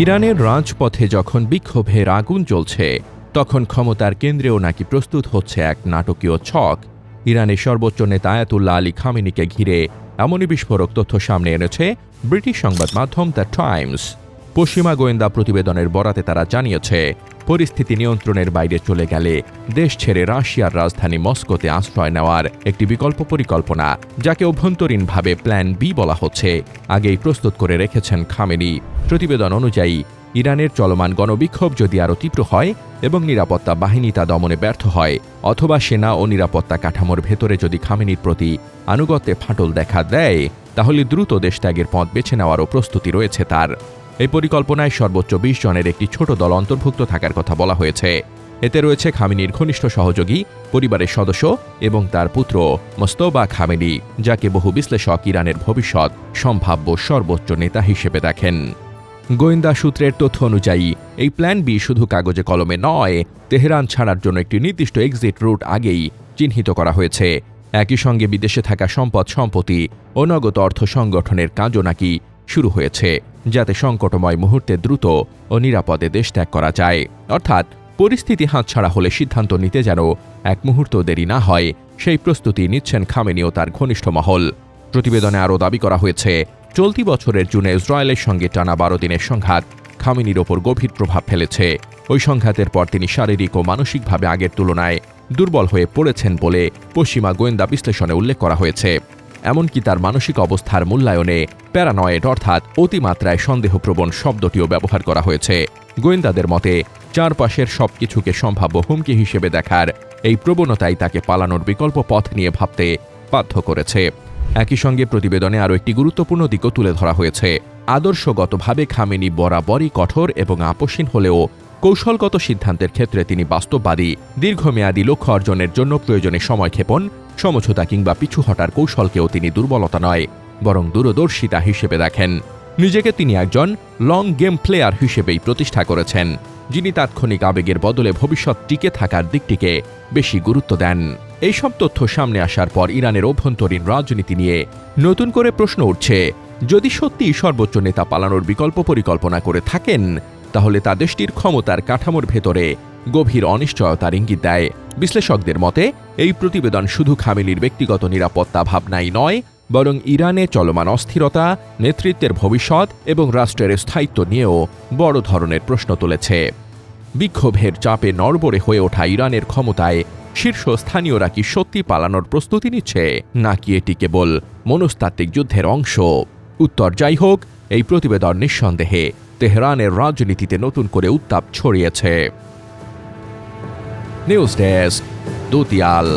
ইরানের রাজপথে যখন বিক্ষোভের আগুন জ্বলছে তখন ক্ষমতার কেন্দ্রেও নাকি প্রস্তুত হচ্ছে এক নাটকীয় ছক। ইরানের সর্বোচ্চ নেতা আয়াতুল্লাহ আলী খামেনিকে ঘিরে এমনই বিস্ফোরক তথ্য সামনে এনেছে ব্রিটিশ সংবাদ মাধ্যম দ্য টাইমস। পশ্চিমা গোয়েন্দা প্রতিবেদনের বরাতে তারা জানিয়েছে, পরিস্থিতি নিয়ন্ত্রণের বাইরে চলে গেলে দেশ ছেড়ে রাশিয়ার রাজধানী মস্কোতে আশ্রয় নেওয়ার একটি বিকল্প পরিকল্পনা, যাকে অভ্যন্তরীণভাবে প্ল্যান বি বলা হচ্ছে, আগেই প্রস্তুত করে রেখেছেন খামেনি। প্রতিবেদন অনুযায়ী ইরানের চলমান গণবিক্ষোভ যদি আরও তীব্র হয় এবং নিরাপত্তা বাহিনী তা দমনে ব্যর্থ হয়, অথবা সেনা ও নিরাপত্তা কাঠামোর ভেতরে যদি খামেনির প্রতি আনুগত্যে ফাটল দেখা দেয়, তাহলে দ্রুত দেশত্যাগের পথ বেছে নেওয়ারও প্রস্তুতি রয়েছে তার। এই পরিকল্পনায় সর্বোচ্চ ২০ জনের একটি ছোট দল অন্তর্ভুক্ত থাকার কথা বলা হয়েছে। এতে রয়েছে খামেনির ঘনিষ্ঠ সহযোগী, পরিবারের সদস্য এবং তার পুত্র মোস্তফা খামেনি, যাকে বহু বিশ্লেষক ইরানের ভবিষ্যৎ সম্ভাব্য সর্বোচ্চ নেতা হিসেবে দেখেন। গোয়েন্দা সূত্রের তথ্য অনুযায়ী এই প্ল্যান বি শুধু কাগজে কলমে নয়, তেহরান ছাড়ার জন্য একটি নির্দিষ্ট এক্সিট রুট আগেই চিহ্নিত করা হয়েছে। একই সঙ্গে বিদেশে থাকা সম্পত্তি ও নগদ অর্থ সংগঠনের কাজও নাকি শুরু হয়েছে, যাতে সংকটময় মুহূর্তে দ্রুত ও নিরাপদে দেশ ত্যাগ করা যায়। অর্থাৎ পরিস্থিতি হাতছাড়া হলে সিদ্ধান্ত নিতে যেন এক মুহূর্ত দেরি না হয়, সেই প্রস্তুতি নিচ্ছেন খামেনি ও তার ঘনিষ্ঠ মহল। প্রতিবেদনে আরও দাবি করা হয়েছে, চলতি বছরের জুনে ইসরায়েলের সঙ্গে টানা ১২ দিনের সংঘাত খামেনির ওপর গভীর প্রভাব ফেলেছে। ওই সংঘাতের পর তিনি শারীরিক ও মানসিকভাবে আগের তুলনায় দুর্বল হয়ে পড়েছেন বলে পশ্চিমা গোয়েন্দা বিশ্লেষণে উল্লেখ করা হয়েছে। এমনকি তার মানসিক অবস্থার মূল্যায়নে প্যারানয়েড অর্থাৎ অতিমাত্রায় সন্দেহপ্রবণ শব্দটিও ব্যবহার করা হয়েছে। গোয়েন্দাদের মতে চারপাশের সবকিছুকে সম্ভাব্য হুমকি হিসেবে দেখার এই প্রবণতাই তাকে পালানোর বিকল্প পথ নিয়ে ভাবতে বাধ্য করেছে। একই সঙ্গে প্রতিবেদনে আরও একটি গুরুত্বপূর্ণ দিকও তুলে ধরা হয়েছে। আদর্শগতভাবে খামেনি বরাবরই কঠোর এবং আপোষহীন হলেও কৌশলগত সিদ্ধান্তের ক্ষেত্রে তিনি বাস্তববাদী। দীর্ঘমেয়াদী লক্ষ্য অর্জনের জন্য প্রয়োজনে সময়ক্ষেপণ, সমঝোতা কিংবা পিছু হটার কৌশলকেও তিনি দুর্বলতা নয়, বরং দূরদর্শিতা হিসেবে দেখেন। নিজেকে তিনি একজন লং গেম প্লেয়ার হিসেবেই প্রতিষ্ঠা করেছেন, যিনি তাৎক্ষণিক আবেগের বদলে ভবিষ্যৎ টিকে থাকার দিকটিকে বেশি গুরুত্ব দেন। এইসব তথ্য সামনে আসার পর ইরানের অভ্যন্তরীণ রাজনীতি নিয়ে নতুন করে প্রশ্ন উঠছে। যদি সত্যিই সর্বোচ্চ নেতা পালানোর বিকল্প পরিকল্পনা করে থাকেন, তাহলে তা দেশটির ক্ষমতার কাঠামোর ভেতরে গভীর অনিশ্চয়তার ইঙ্গিত দেয়। বিশ্লেষকদের মতে এই প্রতিবেদন শুধু খামেনির ব্যক্তিগত নিরাপত্তা ভাবনাই নয়, বরং ইরানে চলমান অস্থিরতা, নেতৃত্বের ভবিষ্যৎ এবং রাষ্ট্রের স্থায়িত্ব নিয়েও বড় ধরনের প্রশ্ন তুলেছে। বিক্ষোভের চাপে নড়বড়ে হয়ে ওঠা ইরানের ক্ষমতায় শীর্ষস্থানীয়রা কি সত্যি পালানোর প্রস্তুতি নিচ্ছে, নাকি এটি কেবল মনস্তাত্ত্বিক যুদ্ধের অংশ? উত্তর যাই হোক, এই প্রতিবেদন নিঃসন্দেহে তেহরানের রাজনীতিতে নতুন করে উত্তাপ ছড়িয়েছে। News desk, দুতিয়াল।